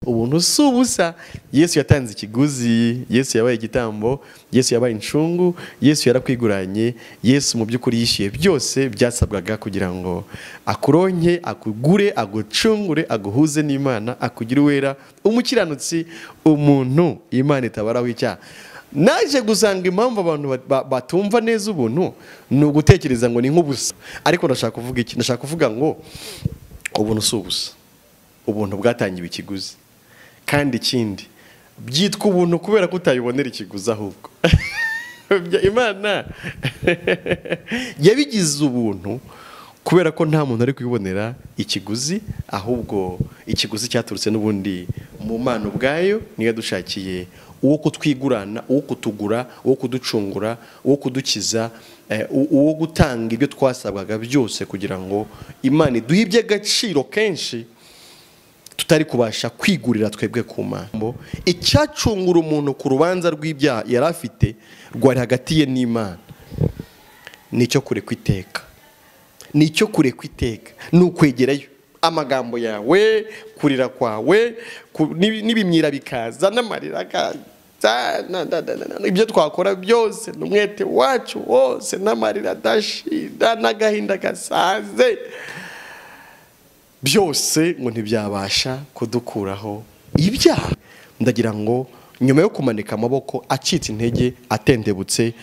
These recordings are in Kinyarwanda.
ubuntu si ubusa. Yesu yatanze ikiguzi, Yesu yabaye igitambo, Yesu yabaye incungu, Yesu yarakwiguranye, Yesu mu by'ukuri yishyuye byose byasabwaga kugira ngo akuronke, akugure, agucungure, aguhuze n'Imana, akugire uwera, umukiranutsi, umuntu Imana itabaraho icyaha. Naje gusanga impamvu abantu batumva neza ubuntu ni ugutekereza ngo ni nk'ubusa. Ariko ndashaka kuvuga iki? Ndashaka kuvuga ngo ubuntu si ubusa. Ubuntu bwatangiwe ikiguzi. Kandi ikindi byitwa ubuntu kubera ko utayibonera ikiguzi ahubwo. Imana yabigize ubuntu kubera ko nta muntu ari kwibonera ikiguzi, ahubwo ikiguzi cyaturutse n'ubundi mu Mana ubwayo. Niyo dushakiye uwo kutwigurana, uwo kutugura, uwo kuducungura, uwo kudukiza, uwo gutanga ibyo twasabwaga byose kugira ngo Imana iduhe iby'agaciro kenshi tutari kubasha kwigurira twebwe ku Mana. Icyacungura umuntu ku rubanza rw'ibyaha yari afite rwari hagati ye n'Imana, nicyo kurekwa iteka. Nicyo kurekwa iteka ni ukwegerayo. Amagambo yawe, kurira kwawe, n'ibimyira bikaza, n'amarira akaza, ibyo twakora byose, n'umwete wacu wose, n'amarira adashira, n'agahinda gasaze, byose ngo ntibyabasha kudukuraho ibyaha. Ndagira ngo nyuma yo kumanika amaboko, acitse intege, atendebutse,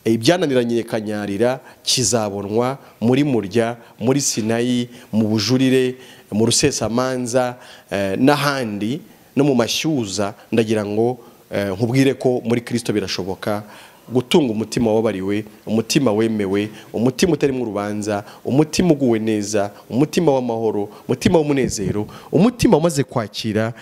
ibyananiranye kanyarira kizabonwa muri Murya, muri Sinayi, mu bujurire, mu rusesamanza n'ahandi no mu mashyuza. Ndagira ngo nkubwire ko muri Kristo birashoboka gutunga umutima wabariwe, umutima wemewe, umutima utarimo urubanza, umutima uguwe neza, umutima w'amahoro, umutima w'umunezero, umutima umaze kwakira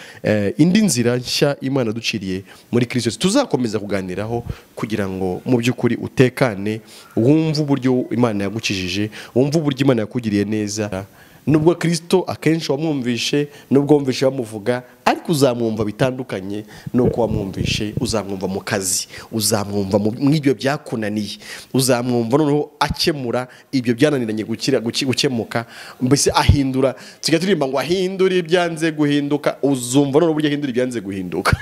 indi nzira nshya Imana duciriye muri Kristo. Tuzakomeza kuganiraho kugira ngo mu by'ukuri utekane, wumve uburyo Imana yagukijije, wumve uburyo Imana yakugiriye neza. Nubwo Kristo akenshi wamwumvishe, nubwo wumvishe bamuvuga, ariko uzamwumva bitandukanye nuko wamwumvishe. Uzamwumva mu kazi, uzamwumva mu ibyo byakunaniye, uzamwumva noneho akemura ibyo byananiranye gukemuka. Mbese ahindura, tujya turirimba ngo ahindura ibyanze guhinduka. Uzumva noneho uburyo ahindura ibyanze guhinduka.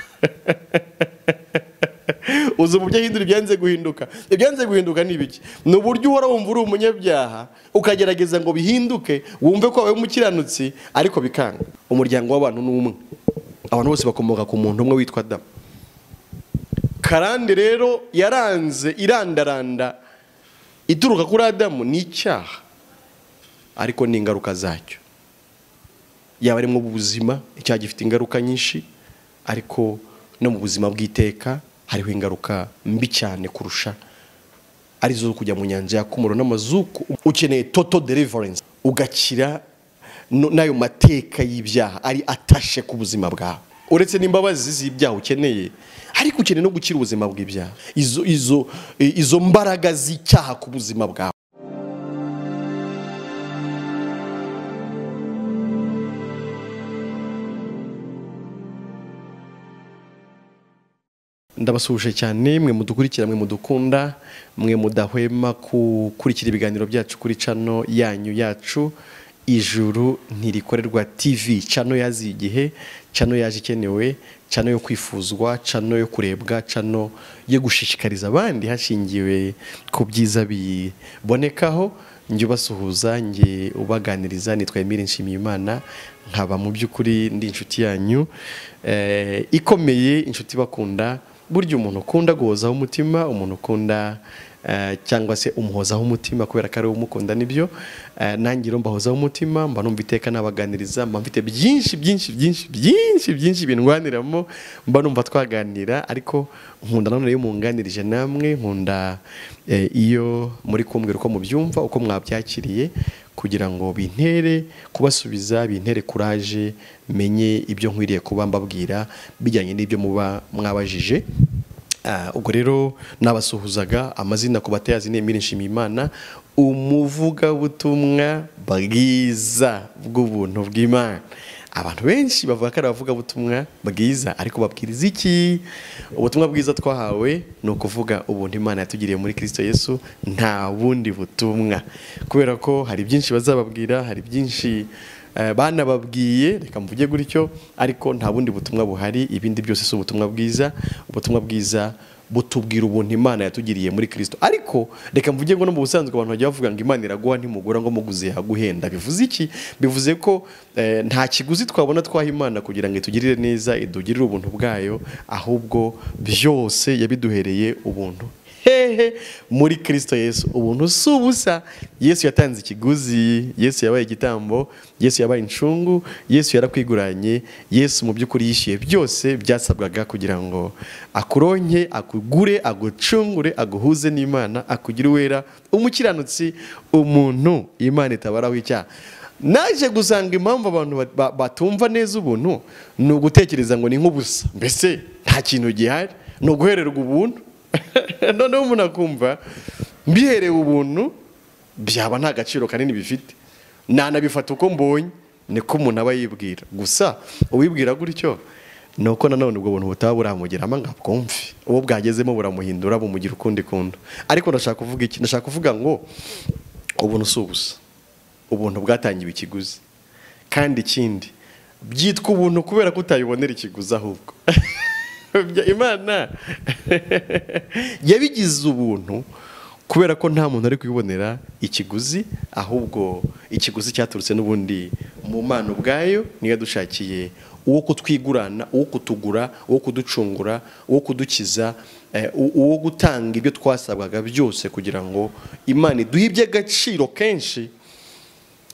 Uzumva uburyo ahindura ibyanze guhinduka. Ibyanze guhinduka ni ibiki? Ni uburyo uhora wumva uri umunyabyaha, ukagerageza ngo bihinduke, wumve ko wabaye umukiranutsi, ariko bikanga. Umuryango w'abantu ni umwe. Abantu bose bakomoka ku muntu umwe witwa Adamu. Karande rero yaranze irandaranda ituruka kuri Adamu ni icyaha, ariko ni ingaruka zacyo. Yaba ari mu buzima, icyaha gifite ingaruka nyinshi, ariko no mu buzima bw'iteka hariho ingaruka mbi cyane kurusha, arizo zo kujya mu nyanja y'akumuro n'amazuku. Ukeneye total delivrance, ugakira n'ayo mateka y'ibyaha ari atashe ku buzima bwawe. Uretse n'imbabazi z'ibyaha ukeneye, ariko ukeneye no gukira ubuzima bw'ibyaha, izo mbaraga z'icyaha ku buzima bwawe. Ndabasuhuje cyane mwe mudukurikira, mwe mudukunda, mwe mudahwema gukurikira ibiganiro byacu kuri channel yanyu yacu ijuruntirikorerwa TV. Channel yazi igihe, channel yaje ikenewe, channel yo kwifuzwa, channel yo kurebwa, channel yo gushishikariza abandi hashingiwe ku byiza bibonekaho. Njye ubasuhuza, njye ubaganiriza, nitwa Emile Nshimiyimana, nkaba mu by'ukuri ndi inshuti yanyu ikomeye, inshuti bakunda. Burya umuntu ukunda guhozaho umutima, umuntu ukunda cyangwa se umuhozaho umutima kubera ko ari umukunda, nibyo nanjye rero mbahozaho umutima, mba numva iteka nabaganiriza, mba mfite byinshi bindwaniramo, mba numva twaganira. Ariko nkunda none iyo munganirije namwe, nkunda iyo muri kumbwira uko mubyumva, uko mwabyakiriye, kugira ngo bintere kubasubiza, bintere courage, menye ibyo nkwiriye kuba mbabwira bijyanye n'ibyo muba mwabajije. Ubwo rero nabasuhuzaga, amazina ku batayazi ni Emile Nshimiyimana, umuvugabutumwa bwiza bw'ubuntu bw'Imana. Abantu benshi bavuga ko ari abavugabutumwa bwiza, ariko babwiriza iki? Ubutumwa bwiza twahawe ni ukuvuga ubuntu Imana yatugiriye muri Kristo Yesu, nta bundi butumwa. Kubera ko hari byinshi bazababwira, hari byinshi banababwiye reka mvuge gutyo ariko nta bundi butumwa buhari ibindi byose si ubutumwa bwiza butubwira ubuntu Imana yatugiriye muri Kristo ariko reka mvuge ngo no mu busanzwe abantu bajya bavuga ngo Imana iraguha ntimugura ngo muguze yaguhenda bivuze iki bivuze ko nta kiguzi twabona twaha Imana kugira ngo itugirire neza idugirire ubuntu bwayo ahubwo byose yabiduhereye ubuntu hehe muri Kristo Yesu ubuntu subusa Yesu yatanze ikiguzi Yesu yabaye igitambo Yesu yabaye incungu Yesu yarakwiguranye Yesu mu by'ukuri yishiye byose byasabwaga kugira ngo akuronke akugure agucungure aguhuze n'Imana akugire wera umukiranutsi umuntu Imana itabaraho icyaha naje gusanga impamvu abantu batumva neza ubuntu ni ugutekereza ngo ni nk'ubusa mbese nta kintu gihari ni uguhererwa ubuntu noneho umuntu akumva mbiherewe ubuntu byaba nta gaciro kanini bifite nanabifata uko mbonye niko umuntu aba yibwira gusa uwibwira gutyo nuko nanone ubwo buntu butaba buramugeramo ngo abwumve uwo bwagezemo buramuhindura bumugira ukundi kundo ariko ndashaka kuvuga iki ndashaka kuvuga ngo ubuntu si ubusa ubuntu bwatangiwe ikiguzi kandi ikindi byitwa ubuntu kubera ko utayibonera ikiguzi ahubwo Imana yabigize ubuntu kubera ko nta muntu ari kwibonera ikiguzi ahubwo ikiguzi cyaturutse n'ubundi mu Mana ubwayo niyo dushakiye uwo kutwigurana uwo kutugura uwo kuducungura uwo kudukiza uwo gutanga ibyo twasabwaga byose kugira ngo Imana iduhe iby'agaciro kenshi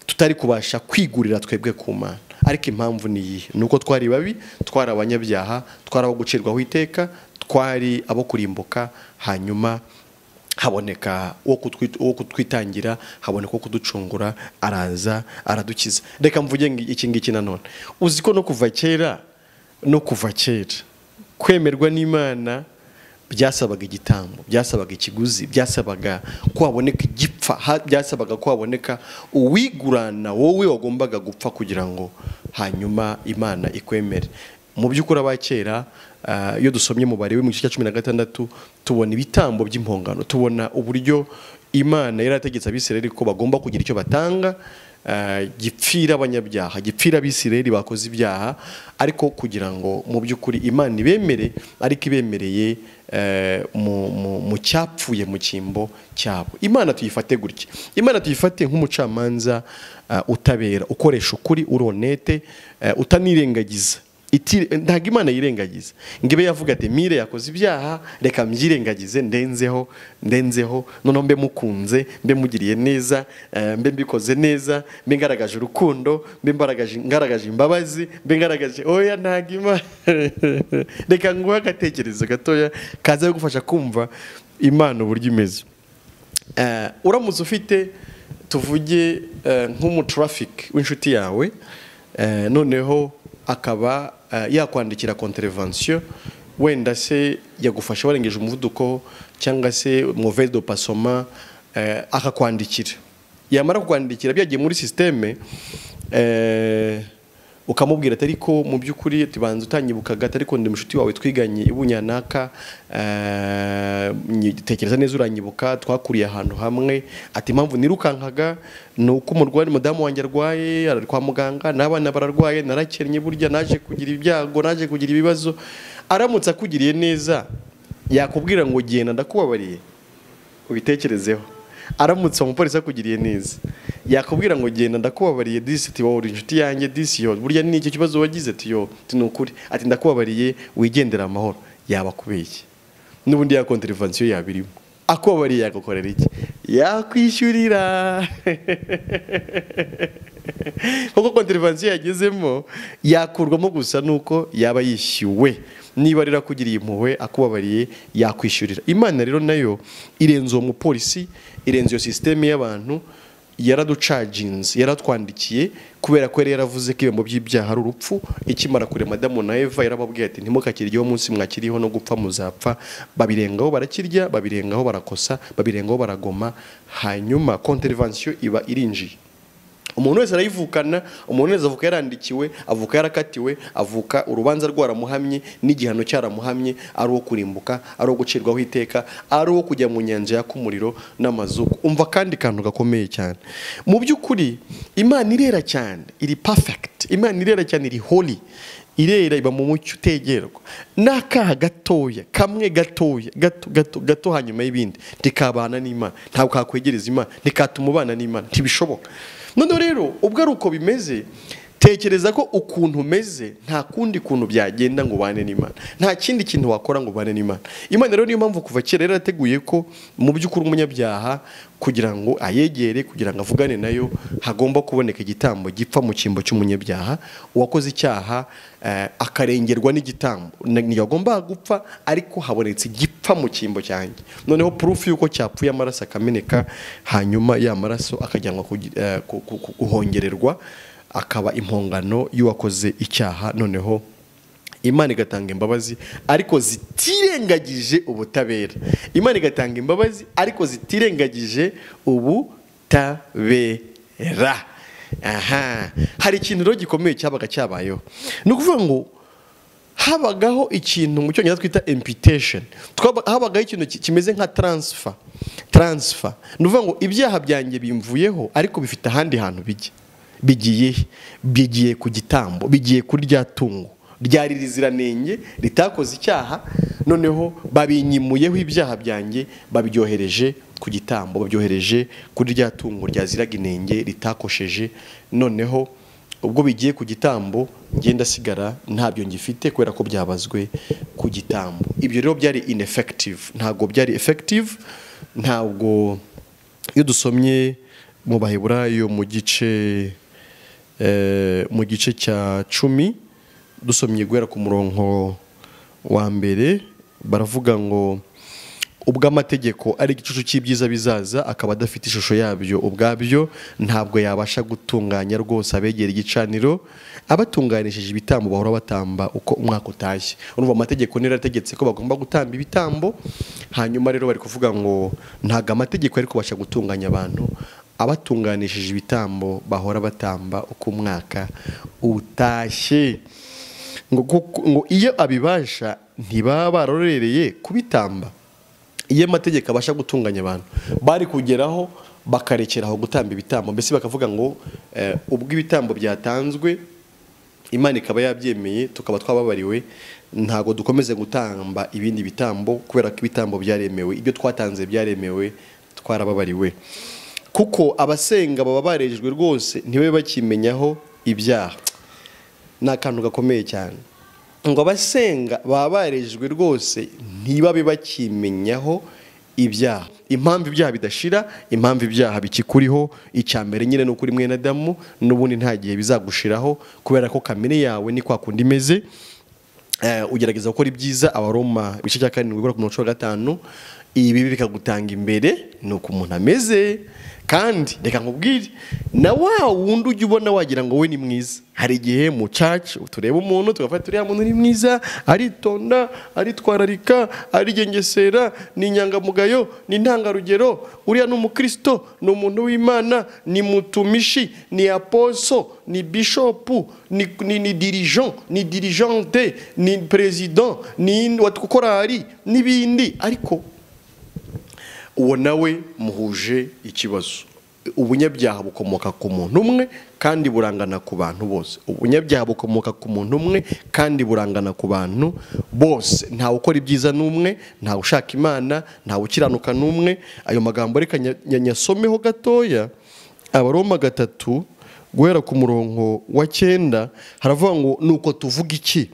tutari kubasha kwigurira twebwe ku Mana ariko impamvu ni iyi nuko twari babi twari abanyabyaha twari abo gucirwaho iteka twari abo kurimbuka hanyuma haboneka uwo kutwitangira haboneka uwo kuducungura araza aradukiza reka mvuge iki ngiki nanone uzi ko no kuva kera kwemerwa n'Imana byasabaga igitambo byasabaga ikiguzi byasabaga ko haboneka igipfa byasabaga ko haboneka uwigurana wowe wagombaga gupfa kugira ngo hanyuma Imana ikwemere mu by'ukuri abakera iyo dusomye umubare mu gice cya 16 tubona ibitambo by'impongano tubona uburyo Imana yarategetse abisirayeli ko bagomba kugira icyo batanga gipfira abanyabyaha gipfira abisirayeli bakoze ibyaha ariko kugira ngo mu by'ukuri Imana ibemere ariko ibemereye mu cyapfuye mu cyimbo cyabo Imana tuyifate gutya Imana tuyifate nk'umucamanza utabera ukoresha ukuri uronete utanirengagiza ntago Imana yirengagiza ngibe yavuga ati Emile yakoze ibyaha reka mbyirengagize ndenzeho none mbe mukunze mbe mugiriye neza mbe mbikoze neza mbe ngaragaje urukundo mbe ngaragaje imbabazi mbe ngaragaje oya ntago Imana reka nguha agatekerezo gatoya kaza gufasha kumva Imana uburyo imeze uramutse ufite tuvuge nk'umutraffic w'inshuti yawe noneho akaba yakwandikira contravention wenda se yagufasha warengeje umuvuduko cyangwa se mauvaise de passement akakwandikira yamara kukwandikira byagiye muri systeme ukamubwira ati ariko mu by'ukuri tibanza utanyibukaga ariko ndi mushuti wawe twiganye ibunyanaka tekereza neza uranyibuka twakuriye ahantu hamwe ati impamvu nirukankaga nuko umurwayi mudamu wanjye arwaye ari kwa muganga n'abana bararwaye narakennye burya naje kugira ibyago naje kugira ibibazo aramutse akugiriye neza yakubwira ngo genda ndakubabariye ubitekerezeho aramutse umupolisi akugiriye neza yakubwira ngo genda ndakubabariye disi ati wowe inshuti yanjye disi yo burya ni iki kibazo wagize ati yo tinukuri ati ndakubabariye wigendera amahoro yaba kubeshye n'ubundi ya contravention yabirimo akubabariye yagukorera iki yakwishyurira kuko contravention yagezemo yakurwamo gusa nuko yaba yishyuwe niba rero akugiriye impuhwe akubabariye yakwishyurira Imana rero nayo irenze uwo mupolisi irenze iyo systeme y'abantu yaraducaginze yaratwandikiye kubera ko yaravuze ko ibihembo by'ibyaha ari urupfu ikimara kurema Adamu na Eva yarababwiye ati ntimukakiryeho umunsi mwakiriho no gupfa muzapfa babirengaho barakirya babirengaho barakosa babirengaho baragoma hanyuma contravention iba irinjiye umuntu wese arayivukana, umuntu wese avuka yarandikiwe, avuka yarakatiwe, avuka urubanza rwaramuhamye n'igihano cyaramuhamye, ari uwo kurimbuka, ari uwo gucirwaho iteka, ari uwo kujya mu nyanja yaka umuriro n'amazuku. Umva kandi kantu gakomeye cyane, mu by'ukuri Imana irera cyane, iri perfect, Imana irera cyane, iri holy, irera, iba mu mucyo utegerwa. N'akaha gatoya, kamwe gatoya, gato hanyuma y'ibindi ntikabana n'Imana, ntabwo kakwegereza Imana, ntikatuma ubana n'Imana, ntibishoboka. None rero ubwo ari uko bimeze, tekereza ko ukuntu umeze nta kundi kuntu byagenda ngo ubane n'Imana, nta kindi kintu wakora ngo ubane n'Imana. Imana rero niyo mpamvu kuva kera yarateguye ko mu by'ukuri umunyabyaha kugira ngo ayegere, kugira ngo avugane nayo, hagomba kuboneka igitambo gipfa mu cyimbo cy'umunyabyaha. Uwakoze icyaha akarengerwa n'igitambo niyo agomba gupfa, ariko habonetse igipfa mu cyimbo cyanjye. Noneho proof yuko cyapfuye, amaraso akameneka, hanyuma ya maraso akajyanwa guhongererwa, akaba impongano y'uwakoze icyaha. Noneho Imana igatanga imbabazi ariko zitirengagije ubutabera. Imana igatanga imbabazi ariko zitirengagije ubutabera. Aha, hari ikintu rero gikomeye cyabaga cyabayeho. Ni ukuvuga ngo habagaho ikintu mu cyongereza twita imputation. Habagaho ikintu kimeze nka transfer. Ni ukuvuga ngo ibyaha byanjye bimvuyeho ariko bifite ahandi hantu bijya. Bigiye ku gitambo, bigiye kuri rya tungo ryari riziranenge ritakoze icyaha. Noneho babinyimuyeho ibyaha byanjye, babyohereje ku gitambo, babyohereje kuri rya tungo ryaziraga inenge ritakosheje. Noneho ubwo bigiye ku gitambo, ngenda sigara ntabyo ngifite kubera ko byabazwe ku gitambo. Ibyo rero byari ineffective, ntabwo byari effective. Ntabwo iyo dusomye mu Baheburayo mu gice cya 10 dusomye guhera ku murongo wa mbere, baravuga ngo ubwo amategeko ari igicucu cy'ibyiza bizaza, akaba adafite ishusho yabyo ubwabyo, ntabwo yabasha gutunganya rwose abegera igicaniro, abatunganishije ibitambo bahora batamba uko umwaka utashye. Urumva amategeko nirategetse ko bagomba gutamba ibitambo. Hanyuma rero bari kuvuga ngo ntago amategeko ari kubasha gutunganya abantu, abatunganishije ibitambo bahora batamba uko umwaka utashye. Ngo iyo abibasha ntibaba barorereye kubitamba. Iyo amategeko abasha gutunganya abantu, bari kugeraho bakarekeraho gutamba ibitambo. Mbese bakavuga ngo ubwo ibitambo byatanzwe, Imana ikaba yabyemeye, tukaba twababariwe, ntago dukomeze gutamba ibindi bitambo kubera ko ibitambo byaremewe, ibyo twatanze byaremewe, twarababariwe. Kuko abasenga baba barejejwe rwose, ntibabe bakimenyaho ibyaha. Ni akantu gakomeye cyane ngo abasenga baba barejejwe rwose, ntibabe bakimenyaho ibyaha. Impamvu ibyaha bidashira, impamvu ibyaha bikikuriho, icyambere nyine no kuri mwene Adamu, n'ubundi nta gihe bizagushiraho kubera ko kamere yawe ni kwa kundi imeze. Ugerageza gukora ibyiza, Abaroma ibice cya 7:15, ibi bikagutanga imbere nuko umuntu ameze. Kandi reka nkubwire, na wa wundi ujya ubona wagira ngo we ni mwiza. Hari igihe mu church tureba umuntu tugafata uriya muntu ni mwiza, aritonda, aritwararika, arigengesera, ni inyangamugayo, ni intangarugero, uriya ni umukristo, ni umuntu w'Imana, ni mutumishi, ni aposo, ni bishopu, ni dirigeant, ni dirigente, ni president, ni watukorari n'ibindi. Ariko uwo nawe muhuje ikibazo. Ubunyabyaha bukomoka ku muntu umwe kandi burangana ku bantu bose. Ubunyabyaha bukomoka ku muntu umwe kandi burangana ku bantu bose. Ntawe ukora ibyiza n'umwe, ntawe ushaka Imana, ntawe ukiranuka n'umwe. Ayo magambo reka nyasomeho gatoya. Abaroma 3 guhera ku murongo wa 9 haravuga ngo nuko tuvuga iki?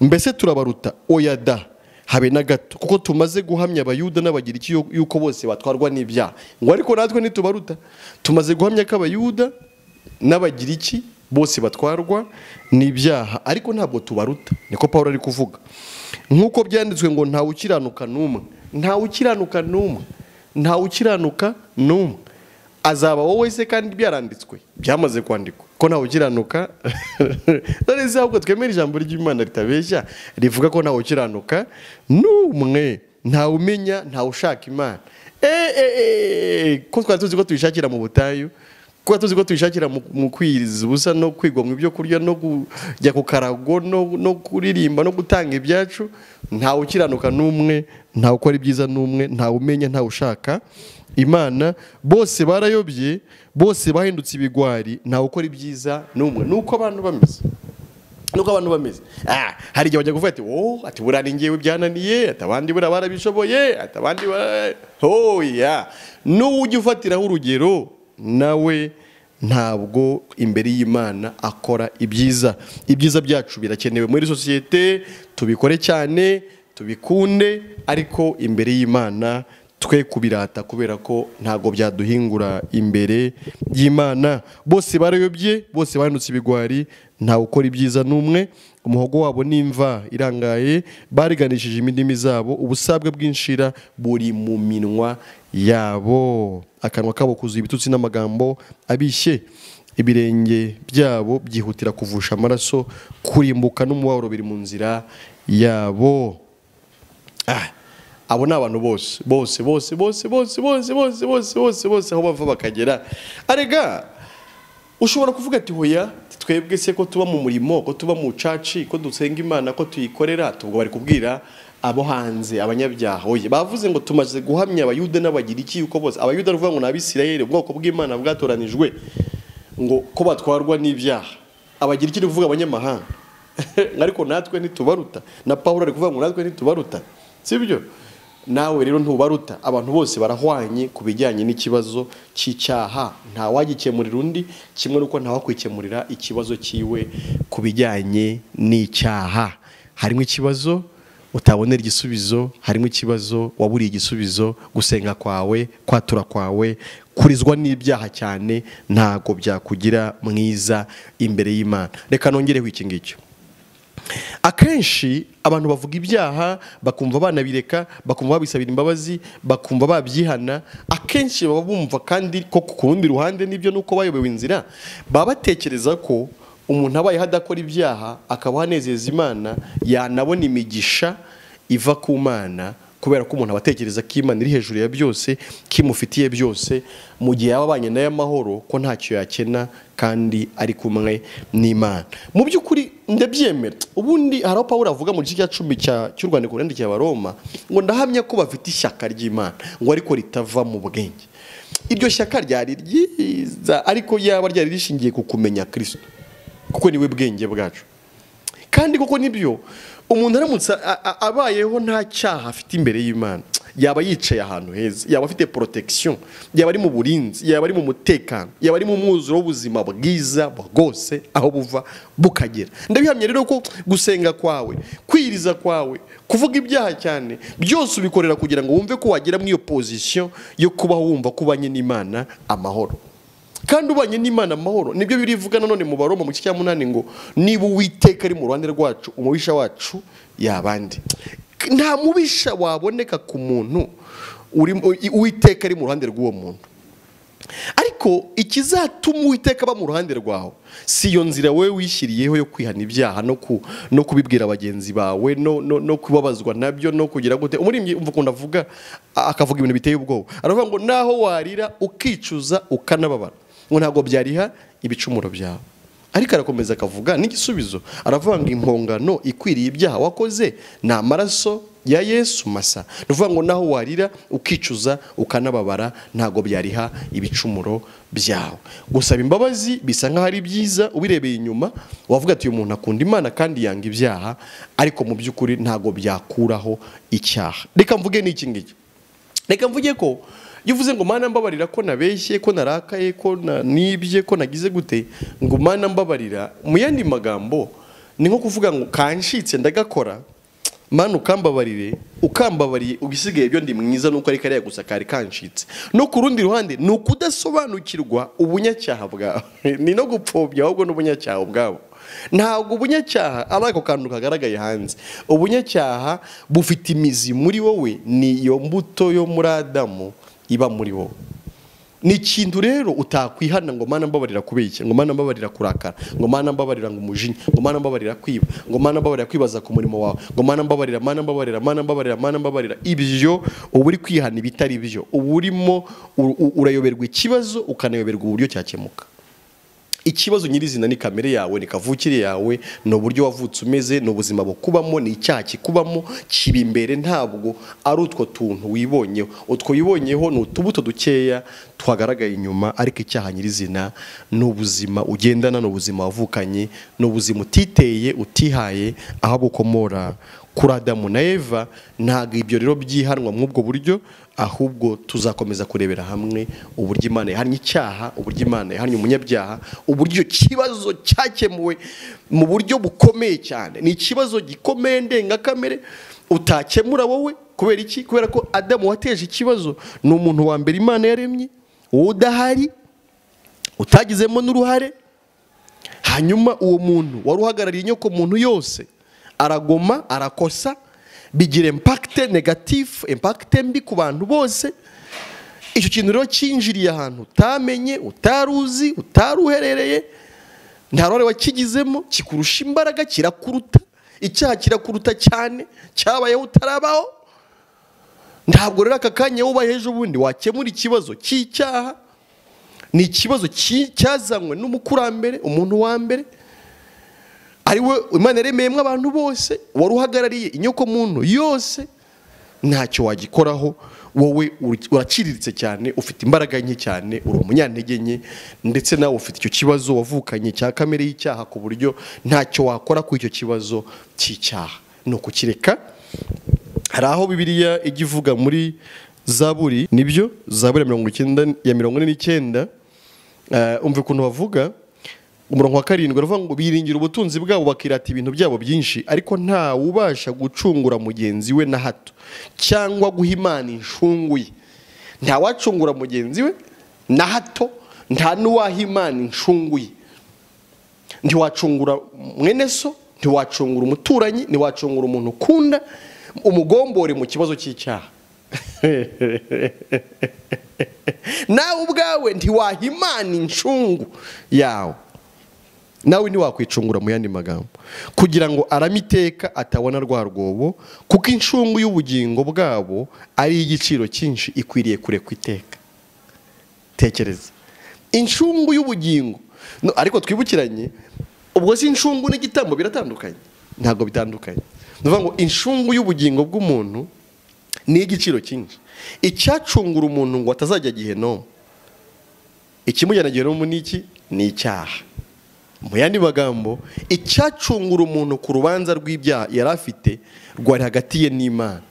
Mbese turabaruta? Oya da, habe na gato, kuko tumaze guhamya Abayuda n'Abagiriki yuko bose batwarwa n'ibyaha. Ngo ariko natwe ntitubaruta. Tumaze guhamya ko Abayuda n'Abagiriki bose batwarwa n'ibyaha, ariko ntabwo tubaruta. Niko Pawulo ari kuvuga. Nkuko byanditswe ngo ntawe ukiranuka n'umwe, ntawe ukiranuka n'umwe, ntawe ukiranuka n'umwe. Azaba wowe se kandi byaranditswe, byamaze kwandikwa ko ntawe ukiranuka. None se ahubwo twemera ijambo ry'Imana ritabeshya rivuga ko ntawe ukiranuka n'umwe, ntawe umenya, ntawe ushaka Imana. Ko twari tuzi ko tuyishakira mu butayu, kuko tuzi ko tuyishakira mu kwiriza ubusa no kwigomwa ibyo kurya no kujya ku karago no kuririmba no gutanga ibyacu, ntawe ukiranuka n'umwe, ntawe ukora ibyiza n'umwe, ntawe umenya, ntawe ushaka Imana, bose barayobye, bose bahindutse ibigwari, ntawe ukora ibyiza n'umwe. Nuko abantu bameze. Hari igihe bajya kuvuga ati burani ngewe byananiye, atabandi bura barabishoboye, atabandi hoya. N'ujya ufatiraho urugero nawe ntabwo imbere y'Imana akora ibyiza. Ibyiza byacu birakenewe muri sosiyete, tubikore cyane, tubikunde, ariko imbere y'Imana twe kubirata, kubera ko ntago byaduhingura imbere y'Imana. Bose barayobye, bose bahindutse ibigwari, ntawe ukora ibyiza n'umwe. Umuhogo wabo n'imva irangaye, bariganishije imindimi zabo, ubusabwe bw'inshira buri mu minwa yabo. Akanwa kabo kuzuye ibitutsi n'amagambo abishye, ibirenge byabo byihutira kuvusha amaraso, kurimbuka n'umubabaro biri mu nzira yabo. Abo ni abantu bose aho bava bakagera. Arega ushobora kuvuga ati hoya, twebwe se ko tuba mu murimo, ko tuba mu caci, ko dusenga Imana, ko tuyikorera, tubwo bari kubwira abo hanze abanyabyaha. Hoye bavuze ngo tumaze guhamya abayuda n'abagiriki yuko bose abayuda ruvuga ngo n'Abisirayeli ubwoko bw'Imana bwatoranijwe ngo ko batwarwa n'ibyaha, abagiriki ruvuga abanyamahanga. Ariko natwe ntitubaruta, na Paulo ari kuvuga ngo natwe ntitubaruta, sibyo? Nawe rero ntubaruta. Abantu bose barahwanye ku bijyanye n'ikibazo cy'icyaha, nta wagikemurira undi, kimwe nuko nta wakwikemurira ikibazo cyiwe ku bijyanye n'icyaha. Harimo ikibazo utabonera igisubizo, harimo ikibazo waburiye igisubizo, gusenga kwawe, kwatura kwawe, kurizwa n'ibyaha cyane, ntago byakugira mwiza imbere y'Imana. Reka nongereho iki ngicyo. Akenshi abantu bavuga ibyaha bakumva banabireka, bakumva babisabira imbabazi, bakumva babyihana. Akenshi baba bumva kandi ko ku rundi ruhande nibyo nuko bayobewe inzira, baba batekereza ko umuntu abaye hadakora ibyaha akaba hanezeza Imana, yanabona imigisha iva ku Mana, kubera ko umuntu abatekereza ko Imana iri hejuru ya byose, kimufitiye byose, mu gihe yababanye nayo amahoro, ko ntacyo yakena kandi ari kumwe n'Imana. Mu by'ukuri ndabyemera. Ubundi hari aho Paulo avuga mu gice cya 10 cy'urwandiko rwandikiye Abaroma ngo ndahamya ko bafite ishyaka ry'Imana, ngo ariko ritava mu bwenge. Iryo shyaka ryari ryiza, ariko yaba ryari rishingiye ku kumenya Kristo, kuko niwe bwenge bwacu. Kandi koko nibyo, umuntu aramutse abayeho nta cyaha afite imbere y'Imana, yaba yicaye ahantu heza, yaba afite protection, yaba ari mu burinzi, yaba ari mu mutekano, yaba ari mu mwuzuro w'ubuzima bwiza bwose aho buva bukagera. Ndabihamya rero ko gusenga kwawe, kwiriza kwawe, kuvuga ibyaha cyane, byose ubikorera kugira ngo wumve ko wagera muri iyo position yo kubaho wumva kubanye n'Imana amahoro. Kandi ubanye n'Imana amahoro, nibyo birivuga nanone mu Baroma mu gice cya 8 ngo niba Uwiteka ari mu ruhande rwacu, umubisha wacu yabandi. Nta mubisha waboneka ku muntu Uwiteka ari mu ruhande rw'uwo muntu. Ariko ikizatuma Uwiteka aba mu ruhande rwawe si iyo nzira wewe wishyiriyeho yo kwihana ibyaha no kubibwira abagenzi bawe no kubabazwa nabyo no kugira gute. Umurimbyi umva ko ndavuga akavuga ibintu biteye ubwoba, aravuga ngo naho warira ukicuza ukanababara ngo ntago byariha ibicumuro byawe. Ariko arakomeza akavuga n'igisubizo, aravuga ngo impongano ikwiriye ibyaha wakoze ni amaraso ya Yesu masa. Ruvuga ngo naho warira ukicuza ukanababara ntago byariha ibicumuro byawe. Gusaba imbabazi bisa nkaho ari byiza ubirebeye inyuma, wavuga ati uyu muntu akunda Imana kandi yanga ibyaha, ariko mu by'ukuri ntago byakuraho icyaha. Reka mvuge n'iki ngiki, reka mvuge ko yuvuze ngo Mana mbabarira ko nabeshye, ko narakaye, ko nibye, ko nagize gute, ngo Mana mbabarira mu yandi magambo ni nko kuvuga ngo kanshitse ndagakora, Mana ukambabarire, ukambabariye ubisigaye ibyo ndi mwiza nuko ari kariya gusa kari kanshitse. No ku rundi ruhande ni ukudasobanukirwa ubunyacyaha bwawe, ni no gupfobya ahubwo n'ubunyacyaha bwabo. Ntabwo ubunyacyaha ari ako kantu kagaragaye hanze. Ubunyacyaha bufite imizi muri wowe, ni iyo mbuto yo muri Adamu iba muri wowe. ni ikintu rero utakwihana ngo Mana mbabarira kubeshya, ngo Mana mbabarira kurakara, ngo Mana mbabarira ngo umujinya, ngo Mana mbabarira kwiba, ngo Mana mbabarira kwibaza ku murimo wawe, ngo Mana mbabarira, Mana mbabarira, Mana mbabarira, Mana mbabarira. Ibyo uba uri kwihana ibitari byo, uba urimo urayoberwa ikibazo ukanayoberwa uburyo cyakemuka. Ikibazo nyirizina ni kamere yawe, ni kavukire yawe, no buryo wavutse umeze, no buzima bukubamo, ni icyaha kikubamo kibi imbere, ntabwo ari utwo tuntu wibonyeho. Utwo wibonyeho ni utubuto dukeya twagaragaye inyuma, ariko icyaha nyirizina ni ubuzima ugendana, ni ubuzima wavukanye, ni ubuzima utiteye, utihaye, aho bukomora kuri Adamu na Eva. Ntabwo ibyo rero byihanwa mw'ubwo buryo, ahubwo tuzakomeza kurebera hamwe uburyo Imana yahannye icyaha, uburyo Imana yahannye umunyabyaha, uburyo kibazo cyakemuwe mu buryo bukomeye cyane. Ni ikibazo gikomeye ndengakamere utakemura wowe. Kubera iki? Kubera ko Adamu wateje ikibazo ni umuntu wa mbere Imana yaremye, wowe udahari, utagizemo n'uruhare. Hanyuma uwo muntu wari uhagarariye inyoko muntu yose aragoma, arakosa, bigira impact negative, impact mbi ku bantu bose. Icyo kintu rero cyinjiriye ahantu utamenye, utaruzi, utaruherereye, nta ruhare wakigizemo, kikurusha imbaraga, kirakuruta. Icyaha kirakuruta cyane, cyabayeho utarabaho. Ntabwo rero aka kanya wubaye ejo bundi wakemura ikibazo cy'icyaha. Ni ikibazo cyazanywe n'umukurambere, umuntu wa mbere, ari we Imana yaremeyemo abantu bose, wari uhagarariye inyoko muntu yose. Ntacyo wagikoraho, wowe uraciriritse cyane, ufite imbaraga nke cyane, uri umunyantege nke, ndetse nawe ufite icyo kibazo wavukanye cya kamere y'icyaha, ku buryo ntacyo wakora ku icyo kibazo cy'icyaha. Ni ukukireka. Hari aho Bibiliya ijya ivuga muri Zaburi, nibyo Zaburi ya 49, umve ukuntu bavuga umurongo wa 7, baravuga ngo biringira ubutunzi bwabo bakirata ibintu byabo byinshi, ariko nta ubasha gucungura mugenzi we na hato, cyangwa guha Imana inshungu ye. Nta wacungura mugenzi we na hato, nta n'uwaha Imana inshungu ye. Ntiwacungura mwene so, ntiwacungura umuturanyi, ntiwacungura umuntu ukunda, umugombore mu kibazo cy'icyaha. Nawe ubwawe ntiwaha Imana inshungu yawe. Nawe ntiwakwicungura mu yandi magambo, kugira ngo arame iteka atabona rwa rwobo, kuko inshungu y'ubugingo bwabo ari igiciro cyinshi, ikwiriye kurekwa iteka. Tekereza, inshungu y'ubugingo. Ariko twibukiranye, ubwo si inshungu n'igitambo biratandukanye? Ntabwo bitandukanye. Nuvuga ngo inshungu y'ubugingo bw'umuntu ni igiciro cyinshi. Icyacungura umuntu ngo atazajya Gihenomu, ikimujyana Gihenomu ni iki? Ni icyaha. Mu yandi magambo, icyacungura umuntu ku rubanza rw'ibyaha yari afite rwari hagati ye n'Imana,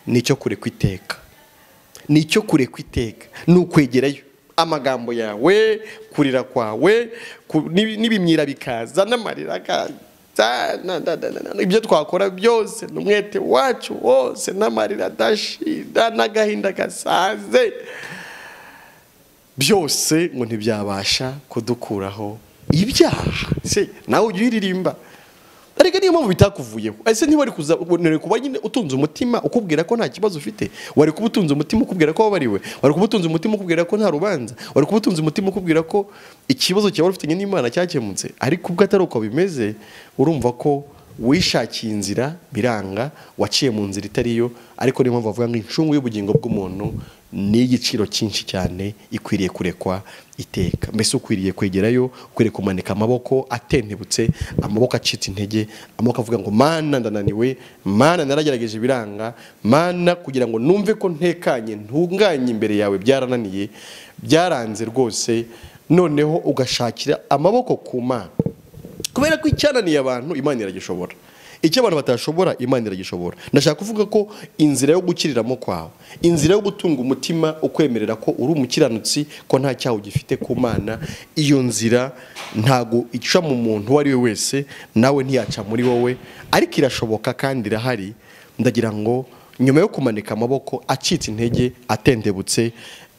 nicyo kurekwa iteka. Nicyo kurekwa iteka, ni ukwegerayo. Amagambo yawe, kurira kwawe, n'ibimyira bikaza, n'amarira akaza, ibyo twakora byose, n'umwete wacu wose, n'amarira adashira, n'agahinda gasaze, byose ngo ntibyabasha kudukuraho ibyaha. Se nawe ujye uririmba, ariko niyo mpamvu bitakuvuyeho. Ese ntiwari kuba nyine utunze umutima ukubwira ko nta kibazo ufite? Wari kuba utunze umutima ukubwira ko wabariwe? Wari kuba utunze umutima ukubwira ko nta rubanza? Wari kuba utunze umutima ukubwira ko ikibazo cyawe ufite n'Imana cyakemutse? Ariko ubwo atari uko bimeze, urumva ko wishakiye inzira biranga, waciye mu nzira itariyo. Ariko niyo mpamvu bavuga ngo inshungu y'ubugingo bw'umuntu ni igiciro cyinshi cyane, ikwiriye kurekwa iteka. Mbese ukwiriye kwegerayo, ukwiriye kumanika amaboko atentebutse, amaboko acitse intege, amaboko avuga ngo Mana ndananiwe, Mana naragerageje biranga, Mana kugira ngo numve ko ntekanye, ntunganye imbere yawe byarananiye, byaranze rwose. Noneho ugashakira amaboko ku Mana, kubera ko icyananiye abantu Imana iragishobora. Icyo abantu batashobora Imana iragishobora. Ndashaka kuvuga ko inzira yo gukiriramo kwawe, inzira yo gutunga umutima ukwemerera ko uri umukiranutsi, ko nta cyaha ugifite ku Mana, iyo nzira ntago ica mu muntu uwo ari we wese, nawe ntiyaca muri wowe, ariko irashoboka kandi irahari. Ndagira ngo nyuma yo kumanika amaboko acitse intege, atendebutse,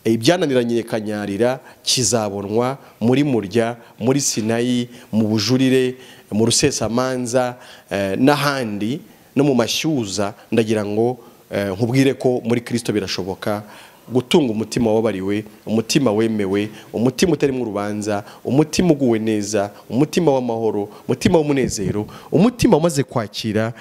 ibyananiranye kanyarira kizabonwa muri Murya, muri Sinayi, mu bujurire, mu rusesamanza, n'ahandi no mu mashyuza. Ndagira ngo nkubwire ko muri Kristo birashoboka gutunga umutima wabariwe, umutima wemewe, umutima utari mu rubanza, umutima uguwe neza, umutima w'amahoro, umutima w'umunezero, umutima umaze kwakira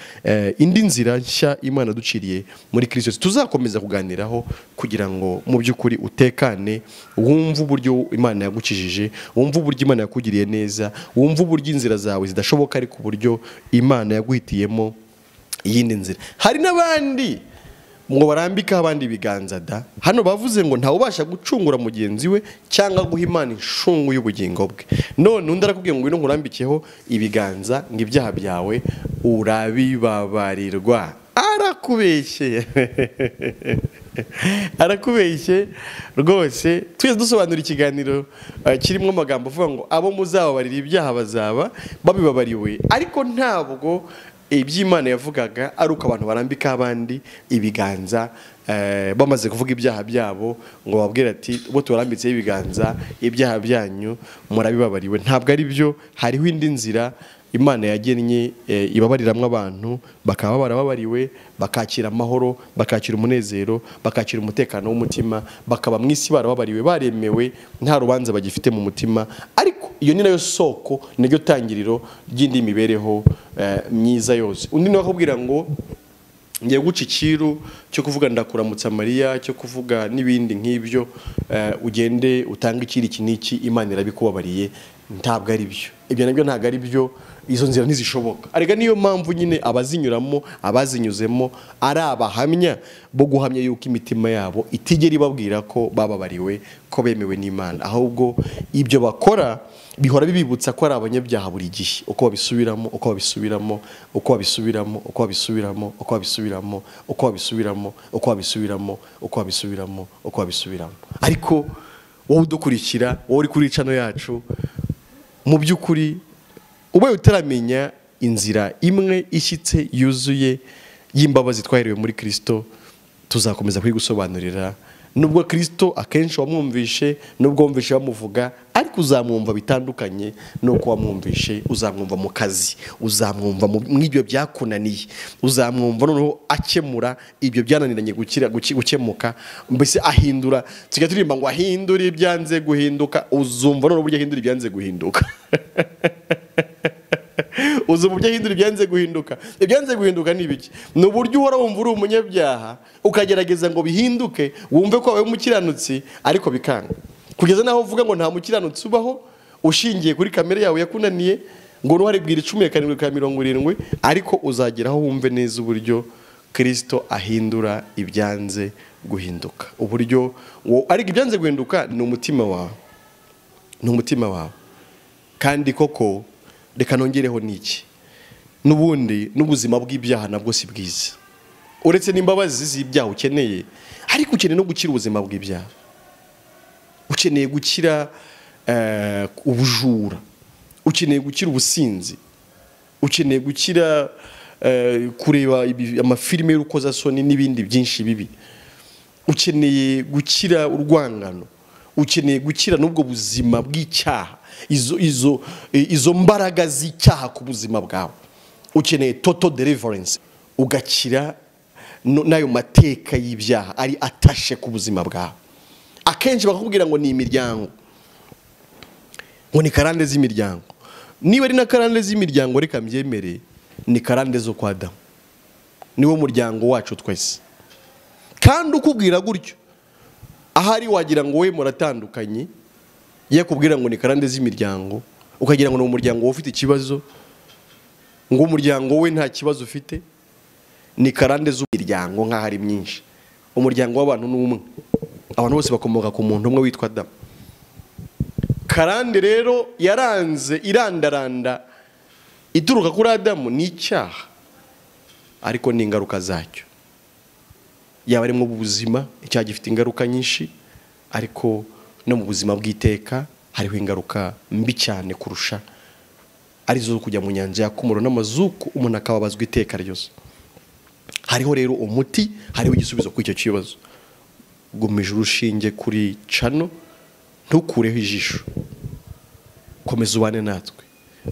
indi nzira nshya Imana duciriye muri Kristo. Tuzakomeza kuganiraho kugira ngo mu by'ukuri utekane, wumve uburyo Imana yagukijije, wumve uburyo Imana yakugiriye neza, wumve uburyo inzira zawe zidashoboka ariko uburyo Imana yaguhitiyemo iyindi nzira. Hari n'abandi ngo barambika abandi ibiganza da. Hano bavuze ngo ntawe ubasha gucungura mugenzi we cyangwa guha Imana inshungu y'ubugingo bwe. None undi arakubwiye ngo ngwino nkurambikeho ibiganza ngo ibyaha byawe urabibabarirwa. Arakubeshye. Arakubeshye rwose. Twese dusobanura ikiganiro kirimo amagambo avuga ngo abo muzababarira ibyaha bazaba babibabariwe, ariko ntabwo iby'Imana yavugaga ari uko abantu barambika abandi ibiganza bamaze kuvuga ibyaha byabo ngo babwire ati bo turambitseho ibiganza ibyaha byanyu murabibabariwe. Ntabwo ari byo. Hariho indi nzira Imana yagennye ibabariramwe abantu, bakaba barababariwe, bakakira amahoro, bakakira umunezero, bakakira umutekano w'umutima, bakaba mu isi barababariwe, baremewe, nta rubanza bagifite mu mutima. Ariko iyo ni nayo soko, niryo tangiriro ry'indi mibereho myiza yose. Undi nawe akubwira ngo ngiye guca ikiru cyo kuvuga ndakuramutsa Mariya, cyo kuvuga n'ibindi nk'ibyo, ugende utanga ikiri iki n'iki, Imana irabikubabariye. Ntabwo ari byo. Ibyo nabyo ntabwo ari byo. Izo nzira ntizishoboka. Arega niyo mpamvu nyine abazinyuramo, abazinyuzemo ari abahamya bo guhamya yuko imitima yabo itigera ibabwira ko bababariwe, ko bemewe n'Imana, ahubwo ibyo bakora bihora bibibutsa ko ari abanyabyaha buri gihe, uko babisubiramo, uko babisubiramo, uko babisubiramo, uko babisubiramo, uko babisubiramo, uko babisubiramo, uko babisubiramo, uko babisubiramo, uko babisubiramo. Ariko wowe udukurikira, wowe uri kuri channel yacu, mu by'ukuri ubaye utaramenya inzira imwe ishyitse yuzuye y'imbabazi twaherewe muri Kristo, tuzakomeza kwigusobanurira. Nubwo Kristo akenshi wamwumvishe, nubwo wumvishe bamuvuga, ariko uzamwumva bitandukanye nuko wamwumvishe. Uzamwumva mu kazi, uzamwumva mu ibyo byakunaniye, uzamwumva noneho akemura ibyo byananiranye gukemuka, mbese ahindura. Tujya turirimba ngo ahindura ibyanze guhinduka, uzumva noneho uburyo ahindura ibyanze guhinduka. Uzumva uburyo ahindura ibyanze guhinduka. Ibyanze guhinduka ni ibiki? Ni uburyo uhora wumva uri umunyabyaha, ukagerageza ngo bihinduke, wumve ko wabaye umukiranutsi, ariko bikanga. Kugeza naho uvuga ngo nta mukiranutsi ubaho, ushingiye kuri kamere yawe yakunaniye, ngo uruhare bwira 17 ariko uzageraho wumve neza uburyo Kristo ahindura ibyanze guhinduka. Uburyo ariko ibyanze guhinduka ni umutima wawe. Ni umutima wawe. Kandi koko reka nongereho niki, n'ubundi n'ubuzima bw'ibyaha nabwo si bwiza. Uretse n'imbabazi z'ibyaha ukeneye, ariko ukeneye no gukira ubuzima bw'ibyaha. Ukeneye gukira ubujura, ukeneye gukira ubusinzi, ukeneye gukira kureba amafilime y'urukozasoni n'ibindi byinshi bibi, ukeneye gukira urwangano, ukeneye gukira n'ubwo buzima bw'icyaha, izo mbaraga z'icyaha ku buzima bwawe. Ukeneye total delivrance, ugakira nayo mateka y'ibyaha ari atashe ku buzima bwawe. Akenshi bakakubwira ngo ni imiryango, ngo ni karande z'imiryango. Niba ari na karande z'imiryango, reka mbyemere, ni karande zo kwa Adamu. Niwo muryango wacu twese. Kandi ukubwira gutyo, ahari wagira ngo we muratandukanye, yakubwira ngo ni karande z'imiryango, ukagira ngo ni umuryango wowe ufite ikibazo, ngo umuryango we nta kibazo ufite. Ni karande z'umuryango nk'aho ari myinshi. Umuryango w'abantu ni umwe, abantu bose bakomoka ku muntu umwe witwa Adamu. Karande rero yaranze irandaranda ituruka kuri Adamu ni icyaha, ariko ni ingaruka zacyo. Yaba ari mu buzima, icyaha gifite ingaruka nyinshi, ariko no mu buzima bw'iteka hariho ingaruka mbi cyane kurusha, arizo zo kujya mu nyanja y'akumuro n'amazuku, umuntu akababazwa iteka ryose. Hariho rero umuti, hariho igisubizo kuri icyo kibazo. Gumije urushinge kuri channel, ntukureho ijisho, komeza ubane natwe,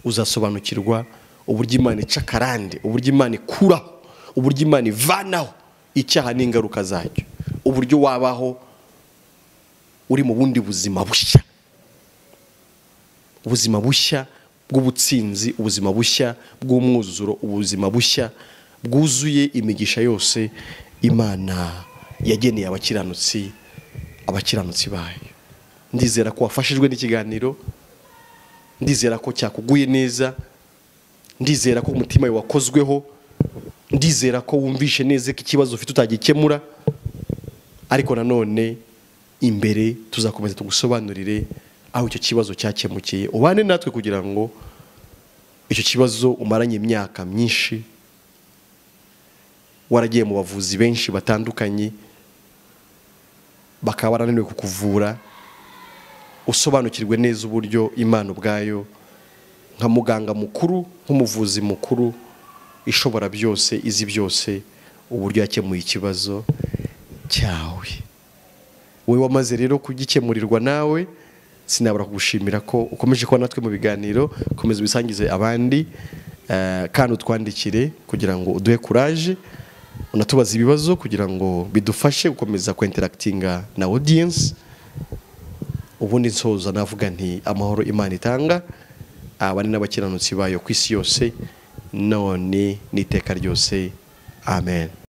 uzasobanukirwa uburyo Imana ica karande, uburyo Imana ikuraho, uburyo Imana ivanaho icyaha n'ingaruka zacyo, uburyo wabaho uri mu bundi buzima bushya, ubuzima bushya bw'ubutsinzi, ubuzima bushya bw'umwuzuro, ubuzima bushya bwuzuye imigisha yose Imana yageneye abakiranutsi bayo. Ndizera ko wafashijwe n'ikiganiro, ndizera ko cyakuguye neza, ndizera ko umutima wawe wakozweho, ndizera ko wumvishe neza ko ikibazo ufite utagikemura, ariko nanone imbere tuzakomeza tugusobanurire aho icyo kibazo cyakemukiye. Ubane natwe kugira ngo icyo kibazo umaranye imyaka myinshi, waragiye mu bavuzi benshi batandukanye, bakaba barananiwe kukuvura, usobanukirwe neza uburyo Imana ubwayo nka muganga mukuru, nk'umuvuzi mukuru, ishobora byose, izi byose, uburyo yakemuye ikibazo cyawe. Wowe wamaze rero kugikemurirwa nawe, sinabura kugushimira ko ukomeje kuba natwe mu biganiro. Komeza ubisangize abandi, kandi utwandikire kugira ngo uduhe courage, unatubaza ibibazo kugira ngo bidufashe gukomeza kwinteractinga na audience. Ubundi nsoza navuga nti amahoro Imana itanga abari n'abakiranutsi bayo ku isi yose none n'iteka ryose. Amen.